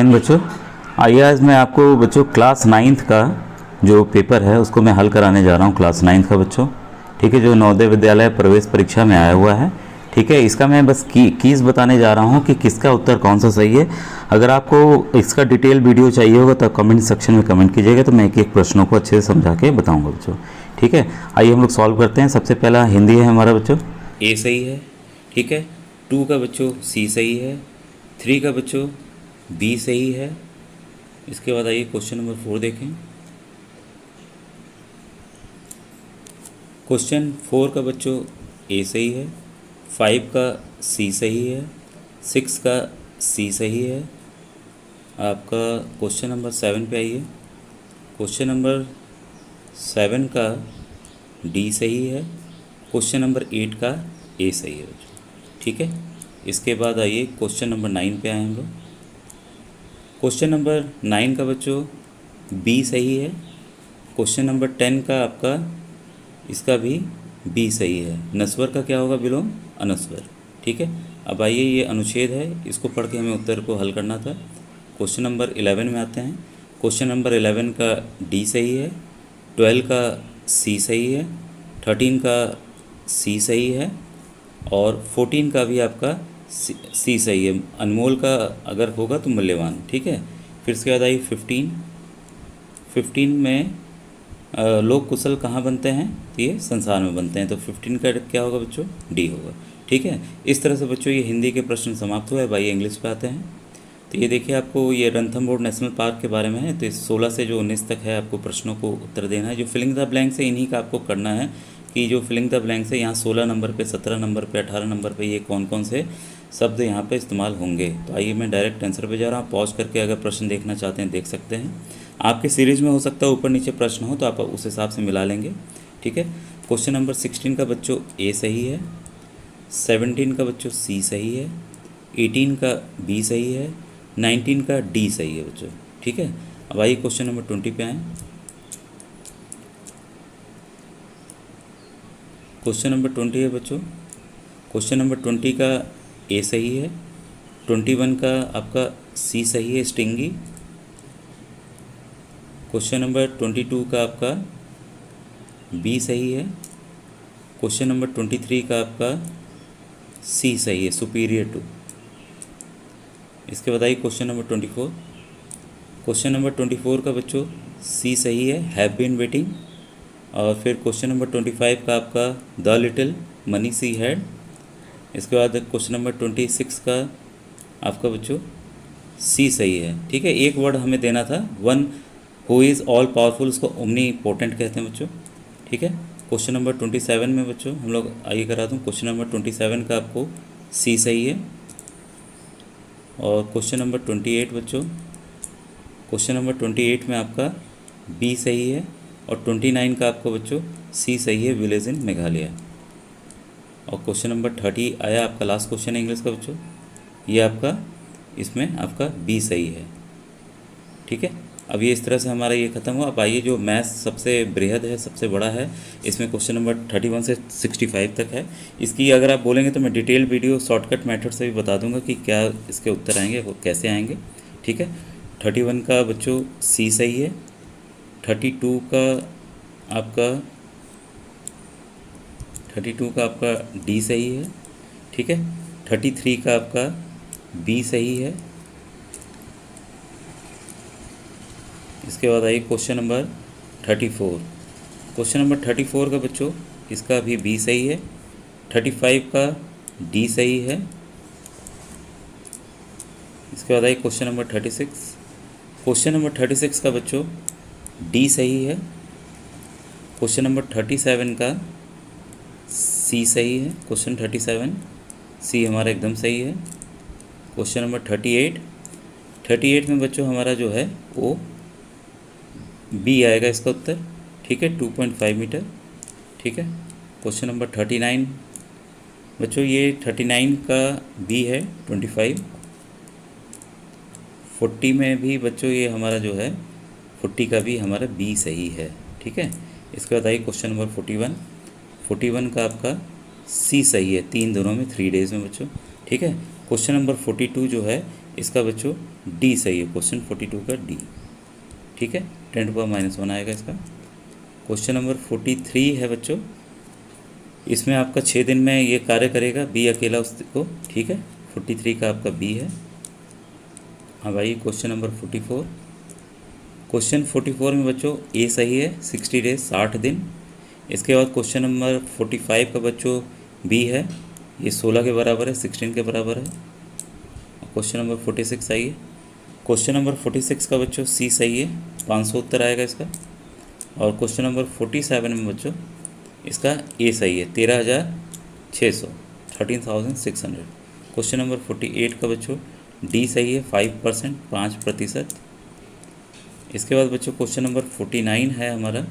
Again बच्चों। आइए आज मैं आपको बच्चों क्लास 9th का जो पेपर है उसको मैं हल कराने जा रहा हूँ, क्लास 9th का बच्चों। ठीक है, जो नवोदय विद्यालय प्रवेश परीक्षा में आया हुआ है। ठीक है, इसका मैं बस कीज़ बताने जा रहा हूँ कि किसका उत्तर कौन सा सही है। अगर आपको इसका डिटेल वीडियो चाहिए होगा तो कमेंट सेक्शन में कमेंट कीजिएगा, तो मैं एक एक प्रश्नों को अच्छे से समझा के बताऊँगा बच्चों। ठीक है, आइए हम लोग सॉल्व करते हैं। सबसे पहला हिंदी है हमारा बच्चों, ए सही है। ठीक है, 2 का बच्चों सी सही है, 3 का बच्चों बी सही है। इसके बाद आइए क्वेश्चन नंबर 4 देखें। क्वेश्चन 4 का बच्चों ए सही है, 5 का सी सही है, 6 का सी सही है। आपका क्वेश्चन नंबर 7 पे आइए। क्वेश्चन नंबर 7 का डी सही है, क्वेश्चन नंबर 8 का ए सही है बच्चों। ठीक है, इसके बाद आइए क्वेश्चन नंबर 9 पे आए हम लोग। क्वेश्चन नंबर 9 का बच्चों बी सही है, क्वेश्चन नंबर 10 का आपका इसका भी बी सही है। नस्वर का क्या होगा? बिलोंग अनस्वर। ठीक है, अब आइए ये अनुच्छेद है, इसको पढ़ के हमें उत्तर को हल करना था। क्वेश्चन नंबर 11 में आते हैं। क्वेश्चन नंबर 11 का डी सही है, 12 का सी सही है, 13 का सी सही है और 14 का भी आपका सी सही है। अनमोल का अगर होगा तो मूल्यवान। ठीक है, फिर इसके बाद आई 15 में लोग कुशल कहाँ बनते हैं? ये संसार में बनते हैं। तो 15 का क्या होगा बच्चों? डी होगा। ठीक है, इस तरह से बच्चों ये हिंदी के प्रश्न समाप्त हुए। भाई इंग्लिश पे आते हैं। तो ये देखिए, आपको ये रणथंभौर नेशनल पार्क के बारे में है। तो इस 16 से जो 19 तक है आपको प्रश्नों को उत्तर देना है। जो फिलिंग द ब्लैंक्स है इन्हीं का आपको करना है कि जो फिलिंग द ब्लैंक्स है यहाँ 16 नंबर पे, 17 नंबर पे, 18 नंबर पे ये कौन कौन से शब्द यहाँ पे इस्तेमाल होंगे। तो आइए मैं डायरेक्ट आंसर पे जा रहा हूँ। पॉज करके अगर प्रश्न देखना चाहते हैं देख सकते हैं। आपके सीरीज में हो सकता है ऊपर नीचे प्रश्न हो तो आप उस हिसाब से मिला लेंगे। ठीक है, क्वेश्चन नंबर 16 का बच्चों ए सही है, 17 का बच्चों सी सही है, 18 का बी सही है, 19 का डी सही है बच्चों। ठीक है, अब आइए क्वेश्चन नंबर 20 पे आए। क्वेश्चन नंबर 20 है बच्चों। क्वेश्चन नंबर 20 का ए सही है, 21 का आपका सी सही है, स्टिंगी। क्वेश्चन नंबर 22 का आपका बी सही है, क्वेश्चन नंबर 23 का आपका सी सही है, सुपीरियर टू। इसके बाद आइए क्वेश्चन नंबर 24। क्वेश्चन नंबर 24 का बच्चों सी सही है, हैव बीन वेटिंग। और फिर क्वेश्चन नंबर 25 का आपका the little money she had. इसके बाद क्वेश्चन नंबर 26 का आपका बच्चों सी सही है। ठीक है, एक वर्ड हमें देना था, one who is all powerful, उसको ओमनी पोटेंट कहते हैं बच्चों। ठीक है, क्वेश्चन नंबर 27 में बच्चों हम लोग आइए करा दूँ। क्वेश्चन नंबर 27 का आपको सी सही है। और क्वेश्चन नंबर 28 बच्चों, क्वेश्चन नंबर 28 में आपका बी सही है। और 29 का आपका बच्चों सी सही है, विलेज इन मेघालय। और क्वेश्चन नंबर 30 आया आपका लास्ट क्वेश्चन है इंग्लिश का बच्चों, ये आपका इसमें आपका बी सही है। ठीक है, अब ये इस तरह से हमारा ये ख़त्म हुआ। अब आइए जो मैथ्स सबसे बृहद है, सबसे बड़ा है, इसमें क्वेश्चन नंबर 31 से 65 तक है। इसकी अगर आप बोलेंगे तो मैं डिटेल वीडियो शॉर्टकट मेथड से भी बता दूंगा कि क्या इसके उत्तर आएंगे, वो कैसे आएंगे। ठीक है, 31 का बच्चों सी सही है, 32 का आपका डी सही है। ठीक है, 33 का आपका बी सही है। इसके बाद आइए क्वेश्चन नंबर 34। क्वेश्चन नंबर 34 का बच्चों इसका भी बी सही है, 35 का डी सही है। इसके बाद आइए क्वेश्चन नंबर 36। क्वेश्चन नंबर 36 का बच्चों डी सही है। क्वेश्चन नंबर 37 का सी सही है, क्वेश्चन 37 सी हमारा एकदम सही है। क्वेश्चन नंबर 38 में बच्चों हमारा जो है वो बी आएगा इसका उत्तर। ठीक है, 2.5 मीटर। ठीक है, क्वेश्चन नंबर 39 बच्चों ये 39 का बी है, 25। 40 में भी बच्चों ये हमारा जो है 40 का भी हमारा बी सही है। ठीक है, इसके बाद आइए क्वेश्चन नंबर 41 का आपका सी सही है, 3 दिनों में 3 डेज़ में बच्चों। ठीक है, क्वेश्चन नंबर 42 जो है इसका बच्चों डी सही है, क्वेश्चन 42 का डी। ठीक है, 10⁻⁻1 आएगा इसका। क्वेश्चन नंबर 43 है बच्चों, इसमें आपका 6 दिन में ये कार्य करेगा बी अकेला उसको। ठीक है, 43 का आपका बी है। अब आइए क्वेश्चन नंबर 44। क्वेश्चन 44 में बच्चों ए सही है, 60 डेज 60 दिन। इसके बाद क्वेश्चन नंबर 45 का बच्चों बी है, ये 16 के बराबर है, 16 के बराबर है। क्वेश्चन नंबर 46 आइए। क्वेश्चन नंबर 46 का बच्चों सी सही है, 500 उत्तर आएगा इसका। और क्वेश्चन नंबर 47 में बच्चों इसका ए सही है, 13,600, 13,600। क्वेश्चन नंबर 48 का बच्चों डी सही है, 5%, 5%। इसके बाद बच्चों क्वेश्चन नंबर 49 है हमारा,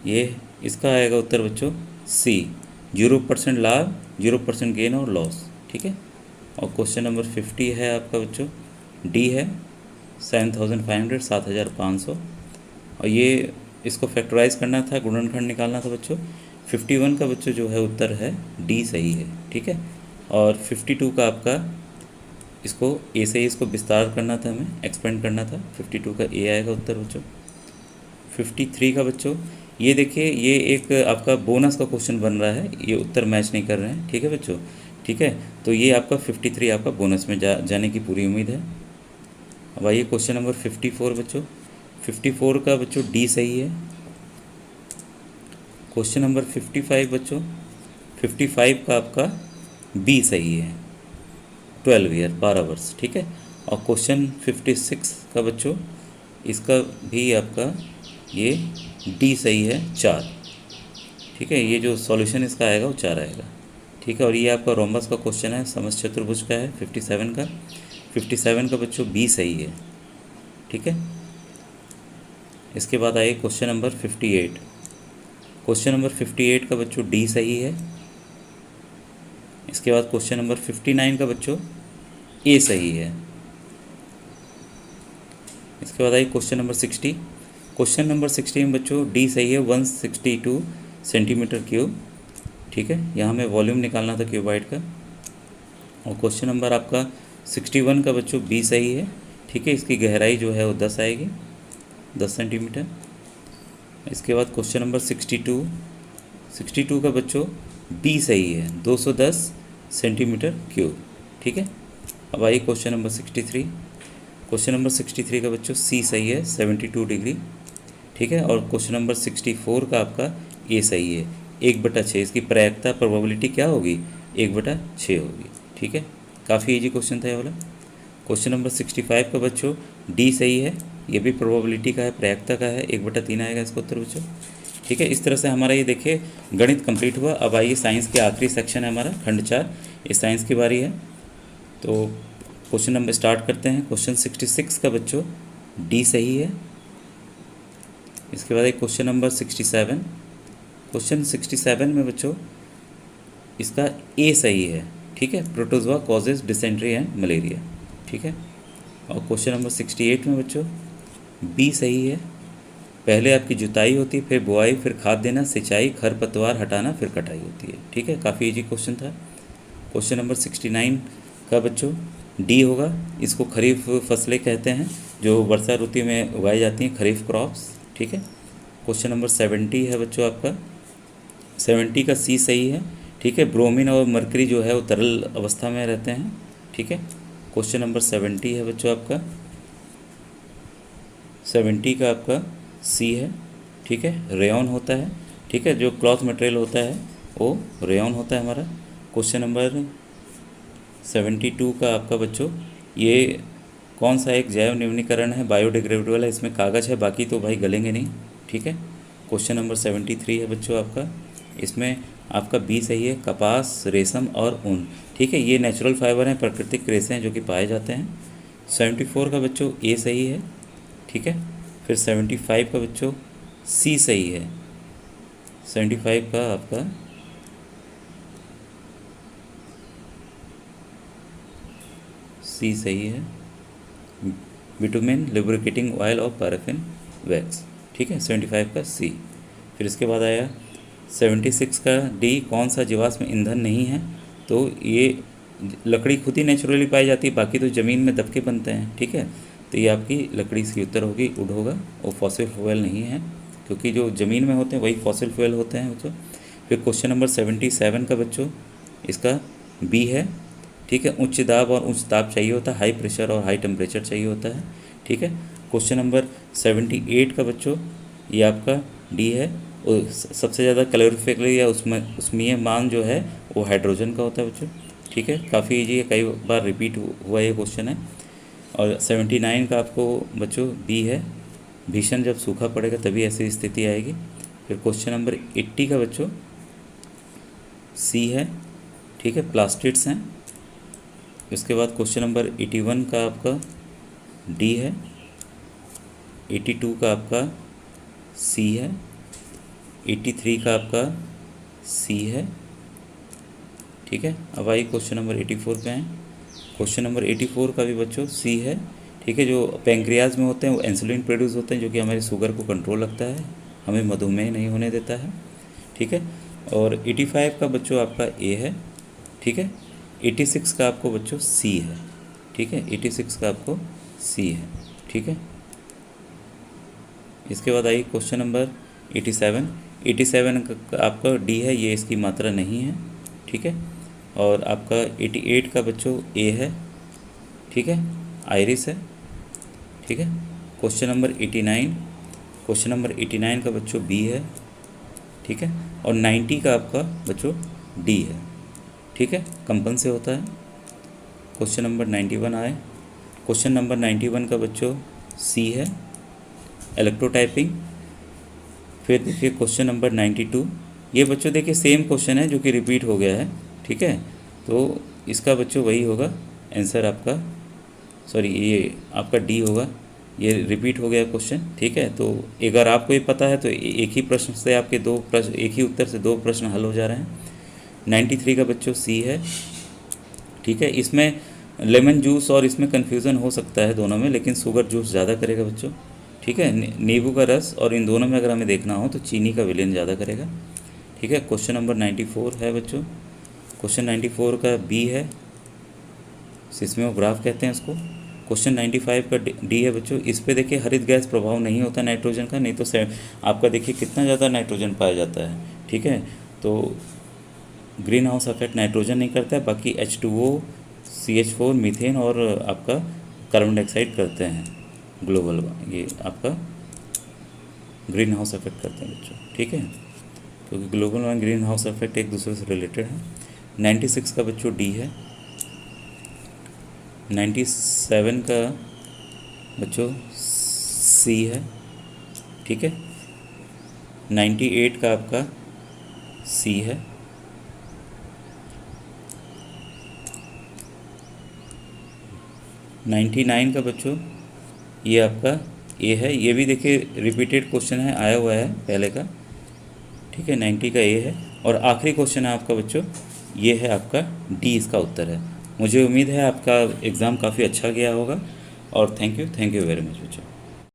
ये इसका आएगा उत्तर बच्चों सी, 0% लाभ, 0% गेन और लॉस। ठीक है, और क्वेश्चन नंबर 50 है आपका बच्चों, डी है, 7,500, 7,500। और ये इसको फैक्टराइज करना था, गुणनखंड निकालना था बच्चों। 51 का बच्चों जो है उत्तर है डी सही है। ठीक है, और 52 का आपका इसको ए से ही इसको विस्तार करना था, हमें एक्सपेंड करना था। 52 का ए आएगा उत्तर बच्चों। 53 का बच्चों ये देखिए, ये एक आपका बोनस का क्वेश्चन बन रहा है, ये उत्तर मैच नहीं कर रहे हैं। ठीक है बच्चों, ठीक है, तो ये आपका 53 आपका बोनस में जाने की पूरी उम्मीद है। अब आइए क्वेश्चन नंबर 54 बच्चों। 54 का बच्चों डी सही है। क्वेश्चन नंबर 55 बच्चों, 55 का आपका बी सही है, 12 ईयर, 12 वर्ष। ठीक है, और क्वेश्चन 56 का बच्चों इसका भी आपका ये डी सही है, 4। ठीक है, ये जो सॉल्यूशन इसका आएगा वो 4 आएगा। ठीक है, और ये आपका रोम्बस का क्वेश्चन है, समस्त चतुर्भुज का है, 57 का। 57 का बच्चों बी सही है। ठीक है, इसके बाद आइए क्वेश्चन नंबर 58। क्वेश्चन नंबर 58 का बच्चों डी सही है। इसके बाद क्वेश्चन नंबर 59 का बच्चों ए सही है। इसके बाद आइए क्वेश्चन नंबर 60। क्वेश्चन नंबर 60 में बच्चों डी सही है, 162 सेंटीमीटर क्यूब। ठीक है, यहाँ हमें वॉल्यूम निकालना था क्यूबाइड का। और क्वेश्चन नंबर आपका 61 का बच्चों बी सही है। ठीक है, इसकी गहराई जो है वो 10 आएगी, 10 सेंटीमीटर। इसके बाद क्वेश्चन नंबर 62 का बच्चों बी सही है, 210 सेंटीमीटर क्यूब। ठीक है, अब आइए क्वेश्चन नंबर 63। क्वेश्चन नंबर 63 का बच्चों सी सही है, 72 डिग्री। ठीक है, और क्वेश्चन नंबर 64 का आपका ए सही है, 1/6। इसकी प्रायिकता प्रोबेबिलिटी क्या होगी, 1/6 होगी। ठीक है, काफ़ी इजी क्वेश्चन था ये वाला। क्वेश्चन नंबर 65 का बच्चों डी सही है, ये भी प्रोबेबिलिटी का है, प्रायिकता का है, 1/3 आएगा इसका उत्तर बच्चों। ठीक है, इस तरह से हमारा ये देखिए गणित कंप्लीट हुआ। अब आइए साइंस के आखिरी सेक्शन है हमारा, खंड 4, ये साइंस की बारी है। तो क्वेश्चन नंबर स्टार्ट करते हैं। क्वेश्चन 66 का बच्चों डी सही है। इसके बाद एक क्वेश्चन नंबर 67। क्वेश्चन 67 में बच्चों इसका ए सही है। ठीक है, protozoa causes dysentery and malaria. ठीक है, और क्वेश्चन नंबर 68 में बच्चों बी सही है। पहले आपकी जुताई होती है, फिर बुआई, फिर खाद देना, सिंचाई, खरपतवार हटाना, फिर कटाई होती है। ठीक है, काफ़ी इजी क्वेश्चन था। क्वेश्चन नंबर 69 का बच्चों डी होगा। इसको खरीफ फसलें कहते हैं जो वर्षा ऋतु में उगाई जाती हैं, खरीफ क्रॉप्स। ठीक है, क्वेश्चन नंबर 70 है बच्चों आपका, 70 का सी सही है। ठीक है, ब्रोमीन और मरकरी जो है वो तरल अवस्था में रहते हैं। ठीक है, क्वेश्चन नंबर 70 है बच्चों आपका, 70 का आपका सी है। ठीक है, रेयॉन होता है। ठीक है, जो क्लॉथ मटेरियल होता है वो रेयॉन होता है हमारा। क्वेश्चन नंबर 72 का आपका बच्चों ये कौन सा एक जैव न्यूनीकरण है, बायोडिग्रेडेबल है, इसमें कागज़ है, बाकी तो भाई गलेंगे नहीं। ठीक है, क्वेश्चन नंबर 73 है बच्चों आपका, इसमें आपका बी सही है, कपास, रेशम और ऊन। ठीक है, ये नेचुरल फाइबर हैं, प्राकृतिक रेशे हैं जो कि पाए जाते हैं। 74 का बच्चों ए सही है। ठीक है, फिर 75 का बच्चों सी सही है। 75 का आपका सी सही है, बिटुमेन, लुब्रिकेटिंग ऑयल और पैराफिन वैक्स। ठीक है, 75 का सी। फिर इसके बाद आया 76 का डी, कौन सा जीवाश्म ईंधन नहीं है, तो ये लकड़ी खुद ही नेचुरली पाई जाती है, बाकी तो ज़मीन में दबके बनते हैं, ठीक है। तो ये आपकी लकड़ी इसकी उत्तर होगी, वुड होगा, वो फॉसिल फ्यूल नहीं है, क्योंकि जो ज़मीन में होते हैं वही फॉसिल फ्यूल होते हैं बच्चों। फिर क्वेश्चन नंबर 77 का बच्चों इसका बी है, ठीक है। उच्च दाब और उच्च ताप चाहिए होता है, हाई प्रेशर और हाई टेम्परेचर चाहिए होता है, ठीक है। क्वेश्चन नंबर 78 का बच्चों ये आपका डी है, और सबसे ज़्यादा कैलोरीफिक या उसमें उष्मीय मान जो है वो हाइड्रोजन का होता है बच्चों, ठीक है। काफ़ी ईजी है, कई बार रिपीट हुआ ये क्वेश्चन है। और 79 का आपको बच्चों बी है, भीषण जब सूखा पड़ेगा तभी ऐसी स्थिति आएगी। फिर क्वेश्चन नंबर 80 का बच्चों सी है, ठीक है, प्लास्टिड्स हैं। इसके बाद क्वेश्चन नंबर 81 का आपका डी है, 82 का आपका सी है, 83 का आपका सी है, ठीक है। अब आइए क्वेश्चन नंबर 84 पे हैं। क्वेश्चन नंबर 84 का भी बच्चों सी है, ठीक है। जो पैंक्रियाज में होते हैं वो इंसुलिन प्रोड्यूस होते हैं, जो कि हमारे शुगर को कंट्रोल रखता है, हमें मधुमेह नहीं होने देता है, ठीक है। और 85 का बच्चों आपका ए है, ठीक है। 86 का आपको बच्चों सी है, ठीक है। 86 का आपको सी है, ठीक है। इसके बाद आइए क्वेश्चन नंबर 87 का आपका डी है, ये इसकी मात्रा नहीं है, ठीक है। और आपका 88 का बच्चों ए है, ठीक है, आयरिस है, ठीक है। क्वेश्चन नंबर 89 का बच्चों बी है, ठीक है। और 90 का आपका बच्चों डी है, ठीक है, कंपन से होता है। क्वेश्चन नंबर 91 आए। क्वेश्चन नंबर 91 का बच्चों सी है, इलेक्ट्रोटाइपिंग। फिर देखिए क्वेश्चन नंबर 92, ये बच्चों देखिए सेम क्वेश्चन है जो कि रिपीट हो गया है, ठीक है। तो इसका बच्चों वही होगा आंसर आपका, सॉरी ये आपका डी होगा, ये रिपीट हो गया क्वेश्चन, ठीक है। तो अगर आपको ये पता है तो एक ही प्रश्न से आपके दो प्रश्न, एक ही उत्तर से दो प्रश्न हल हो जा रहे हैं। 93 का बच्चों सी है, ठीक है। इसमें लेमन जूस और इसमें कन्फ्यूज़न हो सकता है दोनों में, लेकिन शुगर जूस ज़्यादा करेगा बच्चों, ठीक है। नींबू का रस, और इन दोनों में अगर हमें देखना हो तो चीनी का विलेन ज़्यादा करेगा, ठीक है। क्वेश्चन नंबर 94 है बच्चों, क्वेश्चन 94 का बी है, सिस्मोग्राफ कहते हैं इसको। क्वेश्चन 95 का डी है बच्चों। इस पे देखिए हरित गैस प्रभाव नहीं होता नाइट्रोजन का, नहीं तो आपका देखिए कितना ज़्यादा नाइट्रोजन पाया जाता है, ठीक है। तो ग्रीन हाउस इफेक्ट नाइट्रोजन नहीं करता है, बाकी H2O, CH4, मीथेन और आपका कार्बन डाइऑक्साइड करते हैं ग्लोबल, ये आपका ग्रीन हाउस इफेक्ट करते हैं बच्चों, ठीक है, क्योंकि ग्लोबल और ग्रीन हाउस इफेक्ट एक दूसरे से रिलेटेड है। 96 का बच्चों डी है। 97 का बच्चों सी है, ठीक है। 98 का आपका सी है। 99 का बच्चों ये आपका ए है, ये भी देखिए रिपीटेड क्वेश्चन है, आया हुआ है पहले का, ठीक है। 90 का ए है। और आखिरी क्वेश्चन है आपका बच्चों, ये है आपका डी, इसका उत्तर है। मुझे उम्मीद है आपका एग्ज़ाम काफ़ी अच्छा गया होगा, और थैंक यू वेरी मच बच्चों।